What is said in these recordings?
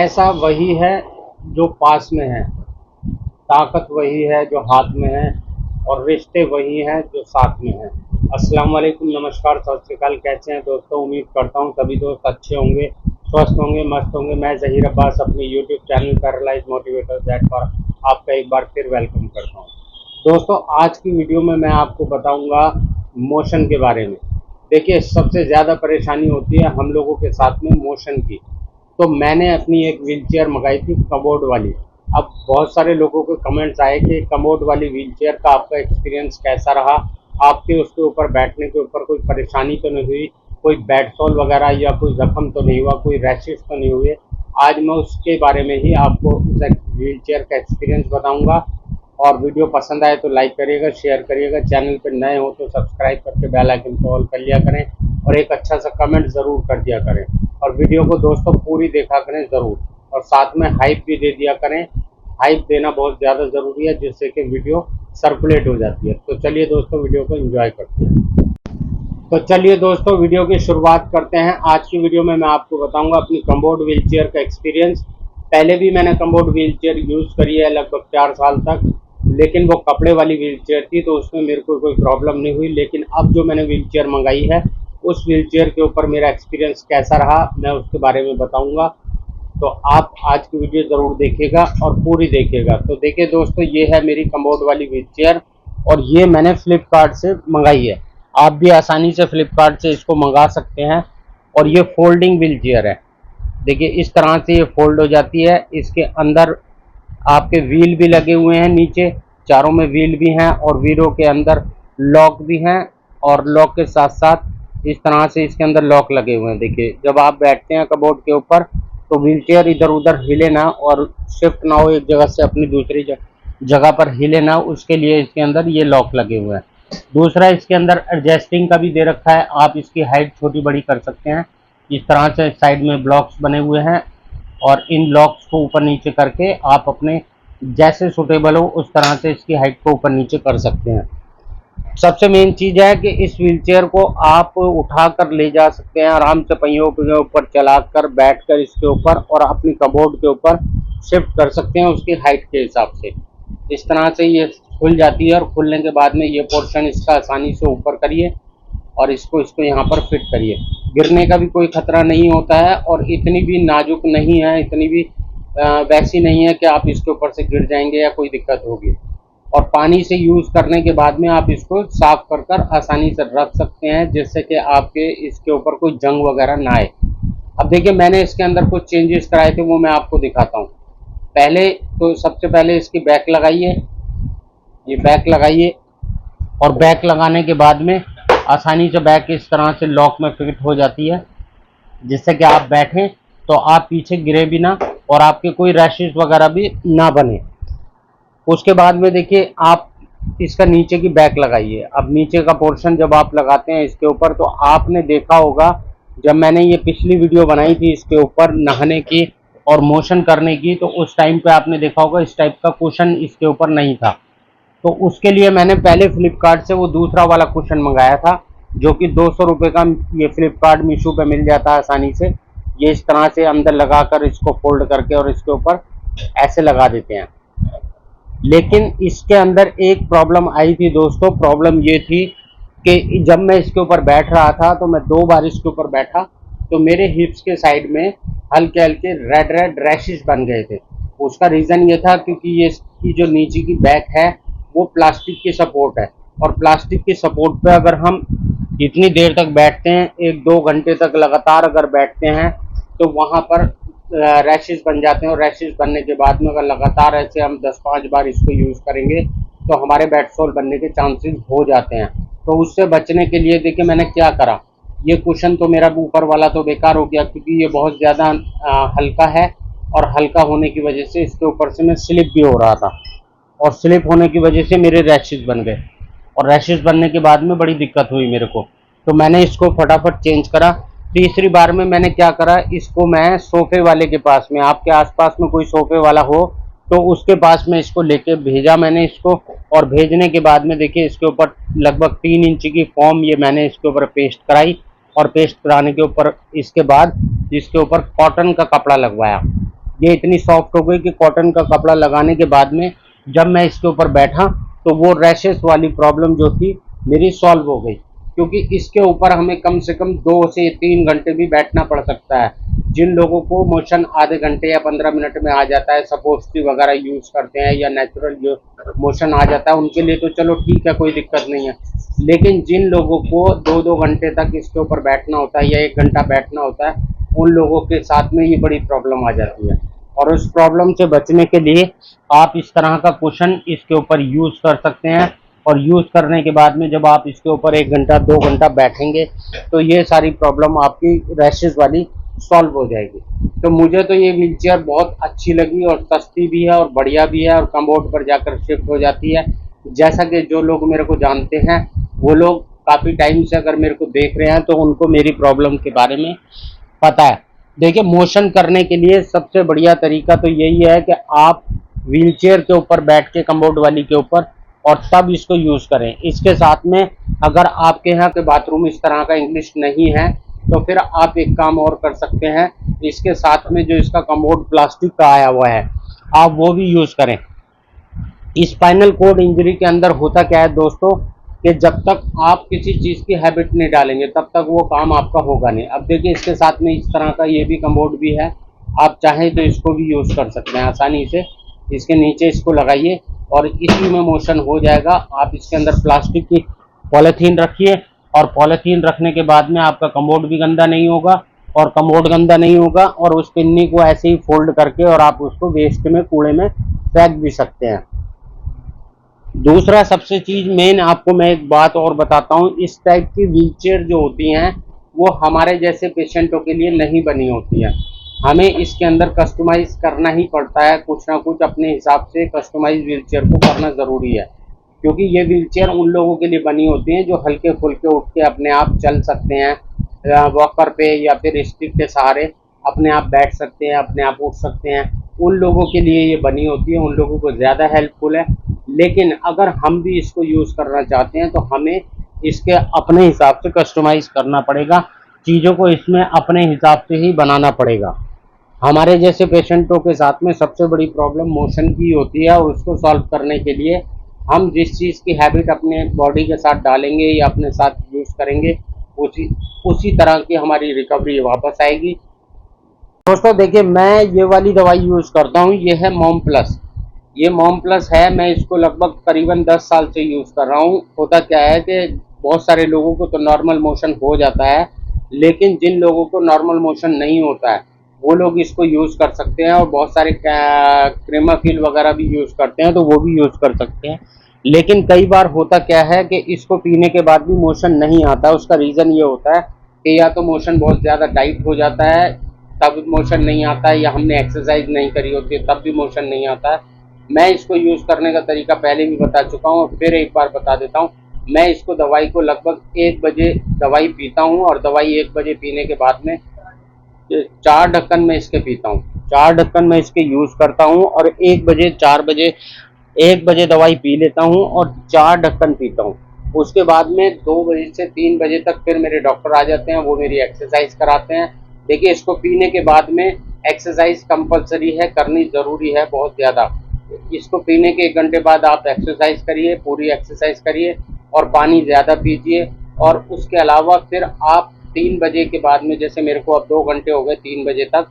पैसा वही है जो पास में है, ताकत वही है जो हाथ में है, और रिश्ते वही हैं जो साथ में हैं। अस्सलाम वालेकुम, नमस्कार, सत श्री अकाल। कैसे हैं दोस्तों? उम्मीद करता हूं सभी दोस्त अच्छे होंगे, स्वस्थ होंगे, मस्त होंगे। मैं ज़हीर अब्बास अपने YouTube channel paralyse motivator that पर आपका एक बार फिर वेलकम करता हूं। दोस्तों, आज की वीडियो में मैं आपको बताऊंगा मोशन के बारे में। देखिए, सबसे ज़्यादा परेशानी होती है हम लोगों के साथ में मोशन की। तो मैंने अपनी एक व्हील चेयर मंगाई थी, कमोड वाली। अब बहुत सारे लोगों के कमेंट्स आए कि कमोड वाली व्हील चेयर का आपका एक्सपीरियंस कैसा रहा, आपके उसके ऊपर बैठने के ऊपर कोई परेशानी तो नहीं हुई, कोई बैड सोल वगैरह या कोई जख्म तो नहीं हुआ, कोई रैशेस तो नहीं हुए। आज मैं उसके बारे में ही आपको उस व्हील चेयर का एक्सपीरियंस बताऊंगा। और वीडियो पसंद आए तो लाइक करिएगा, शेयर करिएगा, चैनल पर नए हो तो सब्सक्राइब करके बेल आइकन को ऑल कर लिया करें, और एक अच्छा सा कमेंट ज़रूर कर दिया करें। और वीडियो को दोस्तों पूरी देखा करें ज़रूर, और साथ में हाइप भी दे दिया करें। हाइप देना बहुत ज़्यादा ज़रूरी है, जिससे कि वीडियो सर्कुलेट हो जाती है। तो चलिए दोस्तों, वीडियो को एंजॉय करते हैं। तो चलिए दोस्तों, वीडियो की शुरुआत करते हैं। आज की वीडियो में मैं आपको बताऊंगा अपनी कमोड व्हील चेयर का एक्सपीरियंस। पहले भी मैंने कमोड व्हील चेयर यूज़ करी है लगभग 4 साल तक, लेकिन वो कपड़े वाली व्हील चेयर थी, तो उसमें मेरे को कोई प्रॉब्लम नहीं हुई। लेकिन अब जो मैंने व्हील चेयर मंगाई है, उस व्हील चेयर के ऊपर मेरा एक्सपीरियंस कैसा रहा, मैं उसके बारे में बताऊंगा। तो आप आज की वीडियो ज़रूर देखिएगा और पूरी देखिएगा। तो देखिए दोस्तों, ये है मेरी कमोड वाली व्हील चेयर, और ये मैंने फ्लिपकार्ट से मंगाई है। आप भी आसानी से फ्लिपकार्ट से इसको मंगा सकते हैं। और ये फोल्डिंग व्हील चेयर है। देखिए, इस तरह से ये फोल्ड हो जाती है। इसके अंदर आपके व्हील भी लगे हुए हैं, नीचे चारों में व्हील भी हैं, और व्हीलों के अंदर लॉक भी हैं, और लॉक के साथ साथ इस तरह से इसके अंदर लॉक लगे हुए हैं। देखिए, जब आप बैठते हैं कबोर्ड के ऊपर तो व्हील चेयर इधर उधर हिले ना और शिफ्ट ना हो एक जगह से अपनी दूसरी जगह पर हिले ना, उसके लिए इसके अंदर ये लॉक लगे हुए हैं। दूसरा, इसके अंदर एडजस्टिंग का भी दे रखा है, आप इसकी हाइट छोटी बड़ी कर सकते हैं। इस तरह से साइड में ब्लॉक्स बने हुए हैं, और इन लॉक्स को ऊपर नीचे करके आप अपने जैसे सूटेबल हो उस तरह से इसकी हाइट को ऊपर नीचे कर सकते हैं। सबसे मेन चीज़ है कि इस व्हीलचेयर को आप उठा कर ले जा सकते हैं आराम से, पहियों के ऊपर चलाकर बैठकर इसके ऊपर, और अपनी कबोर्ड के ऊपर शिफ्ट कर सकते हैं उसकी हाइट के हिसाब से। इस तरह से ये खुल जाती है, और खुलने के बाद में ये पोर्शन इसका आसानी से ऊपर करिए और इसको यहाँ पर फिट करिए। गिरने का भी कोई खतरा नहीं होता है, और इतनी भी नाजुक नहीं है, इतनी भी वैसी नहीं है कि आप इसके ऊपर से गिर जाएंगे या कोई दिक्कत होगी। और पानी से यूज़ करने के बाद में आप इसको साफ कर कर आसानी से रख सकते हैं, जिससे कि आपके इसके ऊपर कोई जंग वगैरह ना आए। अब देखिए, मैंने इसके अंदर कुछ चेंजेस कराए थे, वो मैं आपको दिखाता हूँ। पहले तो सबसे पहले इसकी बैक लगाइए, ये बैक लगाइए, और बैक लगाने के बाद में आसानी से बैक इस तरह से लॉक में फिट हो जाती है, जिससे कि आप बैठें तो आप पीछे गिरे भी ना, और आपके कोई रैशेस वगैरह भी ना बने। उसके बाद में देखिए, आप इसका नीचे की बैक लगाइए। अब नीचे का पोर्शन जब आप लगाते हैं इसके ऊपर, तो आपने देखा होगा जब मैंने ये पिछली वीडियो बनाई थी इसके ऊपर नहाने की और मोशन करने की, तो उस टाइम पे आपने देखा होगा इस टाइप का कुशन इसके ऊपर नहीं था। तो उसके लिए मैंने पहले फ्लिपकार्ट से वो दूसरा वाला कुशन मंगाया था, जो कि 200 रुपये का ये फ्लिपकार्ट मीशो पे मिल जाता है आसानी से। ये इस तरह से अंदर लगाकर इसको फोल्ड करके और इसके ऊपर ऐसे लगा देते हैं। लेकिन इसके अंदर एक प्रॉब्लम आई थी दोस्तों। प्रॉब्लम ये थी कि जब मैं इसके ऊपर बैठ रहा था, तो मैं 2 बार इसके ऊपर बैठा, तो मेरे हिप्स के साइड में हल्के हल्के रेड रेड रैशेस बन गए थे। उसका रीज़न ये था क्योंकि ये इसकी जो नीचे की बैक है वो प्लास्टिक की सपोर्ट है, और प्लास्टिक की सपोर्ट पे अगर हम इतनी देर तक बैठते हैं, 1-2 घंटे तक लगातार अगर बैठते हैं, तो वहाँ पर रैशेस बन जाते हैं। और रैशेस बनने के बाद में अगर लगातार ऐसे हम 10-5 बार इसको यूज़ करेंगे, तो हमारे बैड सोल बनने के चांसेस हो जाते हैं। तो उससे बचने के लिए देखिए मैंने क्या करा, ये कुशन तो मेरा ऊपर वाला तो बेकार हो गया, क्योंकि ये बहुत ज़्यादा हल्का है, और हल्का होने की वजह से इसके ऊपर से मैं स्लिप भी हो रहा था, और स्लिप होने की वजह से मेरे रैशेस बन गए, और रैशेस बनने के बाद में बड़ी दिक्कत हुई मेरे को। तो मैंने इसको फटाफट चेंज करा। तीसरी बार में मैंने क्या करा, इसको मैं सोफ़े वाले के पास में, आपके आसपास में कोई सोफ़े वाला हो तो उसके पास में इसको लेके भेजा मैंने इसको। और भेजने के बाद में देखिए, इसके ऊपर लगभग 3 इंच की फोम ये मैंने इसके ऊपर पेस्ट कराई, और पेस्ट कराने के ऊपर इसके बाद इसके ऊपर कॉटन का कपड़ा लगवाया, ये इतनी सॉफ्ट हो गई कि कॉटन का कपड़ा लगाने के बाद में जब मैं इसके ऊपर बैठा तो वो रैशेस वाली प्रॉब्लम जो थी मेरी सॉल्व हो गई। क्योंकि इसके ऊपर हमें कम से कम 2 से 3 घंटे भी बैठना पड़ सकता है। जिन लोगों को मोशन आधे घंटे या 15 मिनट में आ जाता है, सपोजिटरी वगैरह यूज करते हैं या नेचुरल जो मोशन आ जाता है, उनके लिए तो चलो ठीक है, कोई दिक्कत नहीं है। लेकिन जिन लोगों को 2-2 घंटे तक इसके ऊपर बैठना होता है या 1 घंटा बैठना होता है, उन लोगों के साथ में ये बड़ी प्रॉब्लम आ जाती है। और उस प्रॉब्लम से बचने के लिए आप इस तरह का कुशन इसके ऊपर यूज कर सकते हैं। और यूज करने के बाद में जब आप इसके ऊपर 1 घंटा 2 घंटा बैठेंगे तो ये सारी प्रॉब्लम आपकी रैशेज वाली सॉल्व हो जाएगी। तो मुझे तो ये व्हीलचेयर बहुत अच्छी लगी और सस्ती भी है और बढ़िया भी है और कमोड पर जाकर शिफ्ट हो जाती है। जैसा कि जो लोग मेरे को जानते हैं वो लोग काफ़ी टाइम से अगर मेरे को देख रहे हैं तो उनको मेरी प्रॉब्लम के बारे में पता है। देखिए, मोशन करने के लिए सबसे बढ़िया तरीका तो यही है कि आप व्हीलचेयर के ऊपर बैठ के कमोड वाली के ऊपर और तब इसको यूज़ करें। इसके साथ में अगर आपके यहाँ के बाथरूम इस तरह का इंग्लिश नहीं है तो फिर आप एक काम और कर सकते हैं, इसके साथ में जो इसका कमोड प्लास्टिक का आया हुआ है आप वो भी यूज़ करें। स्पाइनल कॉर्ड इंजरी के अंदर होता क्या है दोस्तों कि जब तक आप किसी चीज़ की हैबिट नहीं डालेंगे तब तक वो काम आपका होगा नहीं। अब देखिए, इसके साथ में इस तरह का ये भी कमोड भी है, आप चाहें तो इसको भी यूज़ कर सकते हैं आसानी से। इसके नीचे इसको लगाइए और इसी में मोशन हो जाएगा। आप इसके अंदर प्लास्टिक की पॉलीथीन रखिए और पॉलीथीन रखने के बाद में आपका कमोड भी गंदा नहीं होगा और कमोड गंदा नहीं होगा और उस पिन्नी को ऐसे ही फोल्ड करके और आप उसको वेस्ट में, कूड़े में फेंक भी सकते हैं। दूसरा सबसे चीज़ मेन आपको मैं एक बात और बताता हूँ, इस टाइप की व्हीलचेयर जो होती हैं वो हमारे जैसे पेशेंटों के लिए नहीं बनी होती हैं। हमें इसके अंदर कस्टमाइज़ करना ही पड़ता है, कुछ ना कुछ अपने हिसाब से कस्टमाइज़ व्हीलचेयर को करना ज़रूरी है। क्योंकि ये व्हीलचेयर उन लोगों के लिए बनी होती हैं जो हल्के फुल्के उठ के अपने आप चल सकते हैं, वॉकर पे या फिर स्टिक के सहारे अपने आप बैठ सकते हैं, अपने आप उठ सकते हैं। उन लोगों के लिए ये बनी होती है, उन लोगों को ज़्यादा हेल्पफुल है। लेकिन अगर हम भी इसको यूज़ करना चाहते हैं तो हमें इसके अपने हिसाब से कस्टमाइज़ करना पड़ेगा, चीज़ों को इसमें अपने हिसाब से ही बनाना पड़ेगा। हमारे जैसे पेशेंटों के साथ में सबसे बड़ी प्रॉब्लम मोशन की होती है और उसको सॉल्व करने के लिए हम जिस चीज़ की हैबिट अपने बॉडी के साथ डालेंगे या अपने साथ यूज़ करेंगे उसी उसी तरह की हमारी रिकवरी वापस आएगी। दोस्तों देखिए, मैं ये वाली दवाई यूज़ करता हूँ, ये है मॉम प्लस। ये मॉम प्लस है, मैं इसको लगभग करीबन 10 साल से यूज़ कर रहा हूँ। होता क्या है कि बहुत सारे लोगों को तो नॉर्मल मोशन हो जाता है, लेकिन जिन लोगों को नॉर्मल मोशन नहीं होता है वो लोग इसको यूज़ कर सकते हैं और बहुत सारे क्रेमाफिल वगैरह भी यूज़ करते हैं तो वो भी यूज़ कर सकते हैं। लेकिन कई बार होता क्या है कि इसको पीने के बाद भी मोशन नहीं आता। उसका रीज़न ये होता है कि या तो मोशन बहुत ज़्यादा टाइट हो जाता है तब मोशन नहीं आता है, या हमने एक्सरसाइज नहीं करी होती है तब भी मोशन नहीं आता है। मैं इसको यूज़ करने का तरीका पहले भी बता चुका हूँ और फिर एक बार बता देता हूँ। मैं इसको दवाई को लगभग 1 बजे दवाई पीता हूँ और दवाई 1 बजे पीने के बाद में 4 ढक्कन में इसके पीता हूँ। 4 ढक्कन में इसके यूज़ करता हूँ और 1 बजे 4 बजे 1 बजे दवाई पी लेता हूँ और 4 ढक्कन पीता हूँ। उसके बाद में 2 बजे से 3 बजे तक फिर मेरे डॉक्टर आ जाते हैं, वो मेरी एक्सरसाइज कराते हैं। देखिए, इसको पीने के बाद में एक्सरसाइज कंपलसरी है, करनी ज़रूरी है बहुत ज़्यादा। इसको पीने के 1 घंटे बाद आप एक्सरसाइज करिए, पूरी एक्सरसाइज करिए और पानी ज़्यादा पीजिए। और उसके अलावा फिर आप 3 बजे के बाद में, जैसे मेरे को अब 2 घंटे हो गए 3 बजे तक,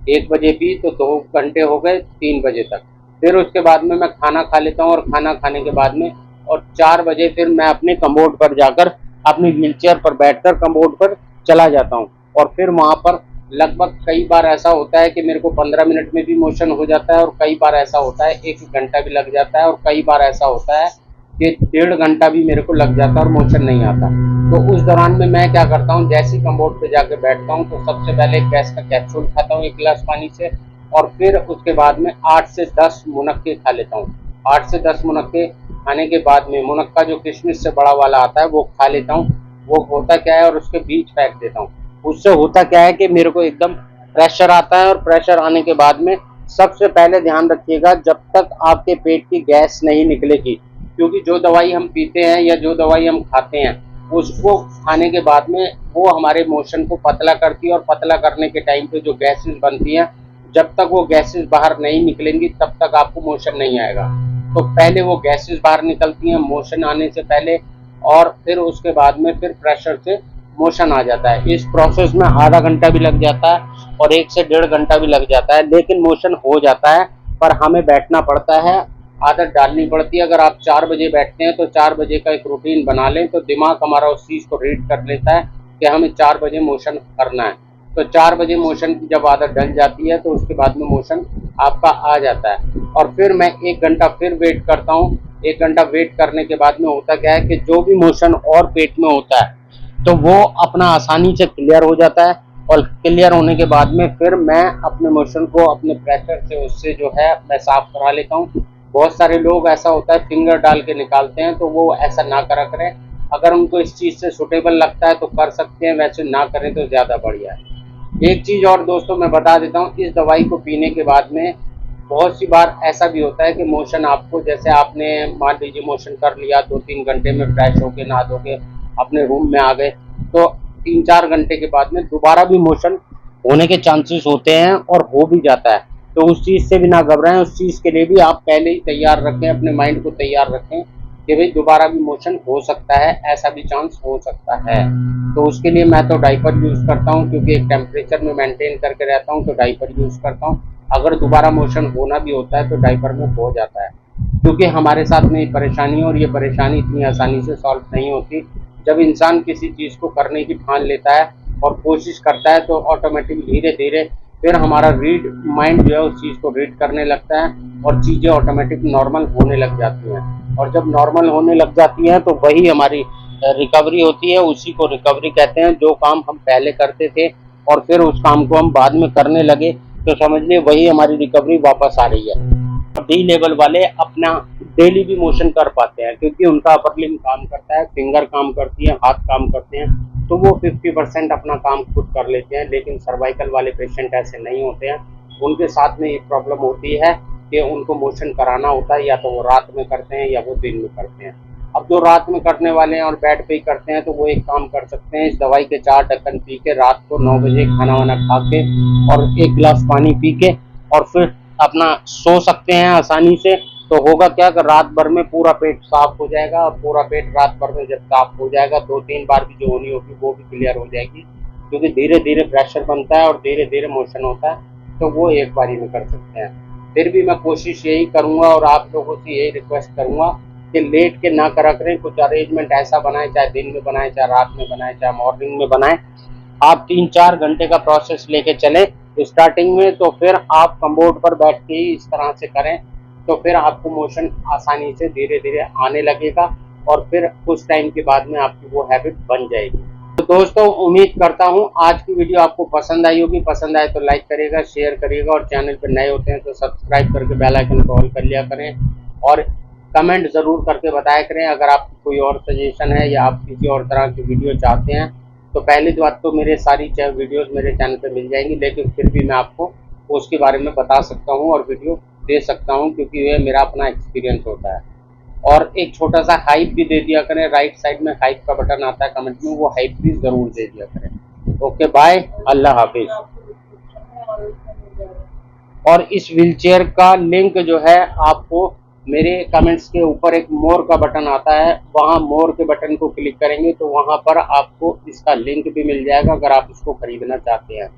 1 बजे पी तो 2 घंटे हो गए 3 बजे तक। फिर उसके बाद में मैं खाना खा लेता हूँ और खाना खाने के बाद में और 4 बजे फिर मैं अपने कमोड पर जाकर अपनी व्हीलचेयर पर बैठकर कमोड पर चला जाता हूँ। और फिर वहाँ पर लगभग कई बार ऐसा होता है कि मेरे को 15 मिनट में भी मोशन हो जाता है और कई बार ऐसा होता है 1 घंटा भी लग जाता है और कई बार ऐसा होता है कि 1.5 घंटा भी मेरे को लग जाता है और मोशन नहीं आता। तो उस दौरान में मैं क्या करता हूँ, जैसे ही कमोड पे जाके बैठता हूँ तो सबसे पहले गैस का कैप्सूल खाता हूँ 1 गिलास पानी से और फिर उसके बाद में 8 से 10 मुनक्के खा लेता हूँ। 8 से 10 मुनक्के खाने के बाद में मुनक्का जो किशमिश से बड़ा वाला आता है वो खा लेता हूँ। वो होता क्या है, और उसके बीज फेंक देता हूँ। उससे होता क्या है कि मेरे को एकदम प्रेशर आता है और प्रेशर आने के बाद में सबसे पहले ध्यान रखिएगा जब तक आपके पेट की गैस नहीं निकलेगी, क्योंकि जो दवाई हम पीते हैं या जो दवाई हम खाते हैं उसको खाने के बाद में वो हमारे मोशन को पतला करती है और पतला करने के टाइम पे जो गैसेस बनती हैं जब तक वो गैसेस बाहर नहीं निकलेंगी तब तक आपको मोशन नहीं आएगा। तो पहले वो गैसेस बाहर निकलती हैं मोशन आने से पहले, और फिर उसके बाद में फिर प्रेशर से मोशन आ जाता है। इस प्रोसेस में आधा घंटा भी लग जाता है और 1 से 1.5 घंटा भी लग जाता है, लेकिन मोशन हो जाता है। पर हमें बैठना पड़ता है, आदत डालनी पड़ती है। अगर आप 4 बजे बैठते हैं तो 4 बजे का एक रूटीन बना लें, तो दिमाग हमारा उस चीज़ को रीड कर लेता है कि हमें 4 बजे मोशन करना है। तो 4 बजे मोशन की जब आदत डल जाती है तो उसके बाद में मोशन आपका आ जाता है। और फिर मैं 1 घंटा फिर वेट करता हूँ। 1 घंटा वेट करने के बाद में होता क्या है कि जो भी मोशन और पेट में होता है तो वो अपना आसानी से क्लियर हो जाता है। और क्लियर होने के बाद में फिर मैं अपने मोशन को अपने प्रेशर से उससे जो है मैं साफ करा लेता हूँ। बहुत सारे लोग ऐसा होता है फिंगर डाल के निकालते हैं, तो वो ऐसा ना करा करें। अगर उनको इस चीज़ से सुटेबल लगता है तो कर सकते हैं, वैसे ना करें तो ज़्यादा बढ़िया है। एक चीज़ और दोस्तों मैं बता देता हूँ, इस दवाई को पीने के बाद में बहुत सी बार ऐसा भी होता है कि मोशन आपको, जैसे आपने मान लीजिए मोशन कर लिया 2-3 घंटे में, फ्रेश होके नहा धो के अपने रूम में आ गए, तो 3-4 घंटे के बाद में दोबारा भी मोशन होने के चांसेस होते हैं और हो भी जाता है। तो उस चीज़ से भी ना घबराएं, उस चीज़ के लिए भी आप पहले ही तैयार रखें, अपने माइंड को तैयार रखें कि भाई दोबारा भी मोशन हो सकता है, ऐसा भी चांस हो सकता है। तो उसके लिए मैं तो डाइपर यूज़ करता हूँ, क्योंकि एक टेम्परेचर में मेंटेन करके रहता हूँ, तो डाइपर यूज़ करता हूँ। अगर दोबारा मोशन होना भी होता है तो डाइपर में हो जाता है, क्योंकि हमारे साथ में ये परेशानी है और ये परेशानी इतनी आसानी से सॉल्व नहीं होती। जब इंसान किसी चीज़ को करने की ठान लेता है और कोशिश करता है तो ऑटोमेटिक धीरे धीरे फिर हमारा रीड माइंड जो है उस चीज़ को रीड करने लगता है और चीज़ें ऑटोमेटिक नॉर्मल होने लग जाती हैं। और जब नॉर्मल होने लग जाती हैं तो वही हमारी रिकवरी होती है, उसी को रिकवरी कहते हैं। जो काम हम पहले करते थे और फिर उस काम को हम बाद में करने लगे, तो समझ लीजिए वही हमारी रिकवरी वापस आ रही है। डी लेवल वाले अपना डेली भी मोशन कर पाते हैं, क्योंकि उनका अपर लिम्ब काम करता है, फिंगर काम करती है, हाथ काम करते हैं, तो वो 50% अपना काम खुद कर लेते हैं। लेकिन सर्वाइकल वाले पेशेंट ऐसे नहीं होते हैं, उनके साथ में ये प्रॉब्लम होती है कि उनको मोशन कराना होता है, या तो वो रात में करते हैं या वो दिन में करते हैं। अब जो रात में करने वाले हैं और बेड पे ही करते हैं, तो वो एक काम कर सकते हैं, इस दवाई के 4 ढक्कन पी के रात को 9 बजे खाना वाना खा के और 1 गिलास पानी पी के और फिर अपना सो सकते हैं आसानी से। तो होगा क्या कि रात भर में पूरा पेट साफ हो जाएगा, और पूरा पेट रात भर में जब साफ हो जाएगा 2-3 बार भी जो होनी होगी वो भी क्लियर हो जाएगी, क्योंकि धीरे धीरे प्रेशर बनता है और धीरे धीरे मोशन होता है, तो वो एक बारी में कर सकते हैं। फिर भी मैं कोशिश यही करूँगा और आप लोगों से यही रिक्वेस्ट करूँगा कि लेट के ना करा करें। कुछ अरेंजमेंट ऐसा बनाएं, चाहे दिन में बनाएं, चाहे रात में बनाएं, चाहे मॉर्निंग में बनाएं। आप 3-4 घंटे का प्रोसेस लेके चलें स्टार्टिंग में, तो फिर आप कम्बोर्ड पर बैठ के ही इस तरह से करें, तो फिर आपको मोशन आसानी से धीरे धीरे आने लगेगा और फिर कुछ टाइम के बाद में आपकी वो हैबिट बन जाएगी। तो दोस्तों उम्मीद करता हूँ आज की वीडियो आपको पसंद आई होगी। पसंद आए तो लाइक करिएगा, शेयर करिएगा, और चैनल पर नए होते हैं तो सब्सक्राइब करके बेल आइकन को ऑल कर लिया करें, और कमेंट ज़रूर करके बताया करें अगर आपकी कोई और सजेशन है या आप किसी और तरह की वीडियो चाहते हैं। तो पहली बात तो मेरे सारी वीडियोस मेरे चैनल पे मिल जाएंगी, लेकिन फिर भी मैं आपको उसके बारे में बता सकता हूँ और वीडियो दे सकता हूँ, क्योंकि ये मेरा अपना एक्सपीरियंस होता है। और एक छोटा सा हाइप भी दे दिया करें, राइट साइड में हाइप का बटन आता है कमेंट में, वो हाइप भी ज़रूर दे दिया करें। ओके बाय, अल्लाह हाफिज़। और इस व्हीलचेयर का लिंक जो है आपको मेरे कमेंट्स के ऊपर एक मोर का बटन आता है, वहाँ मोर के बटन को क्लिक करेंगे तो वहाँ पर आपको इसका लिंक भी मिल जाएगा अगर आप इसको खरीदना चाहते हैं।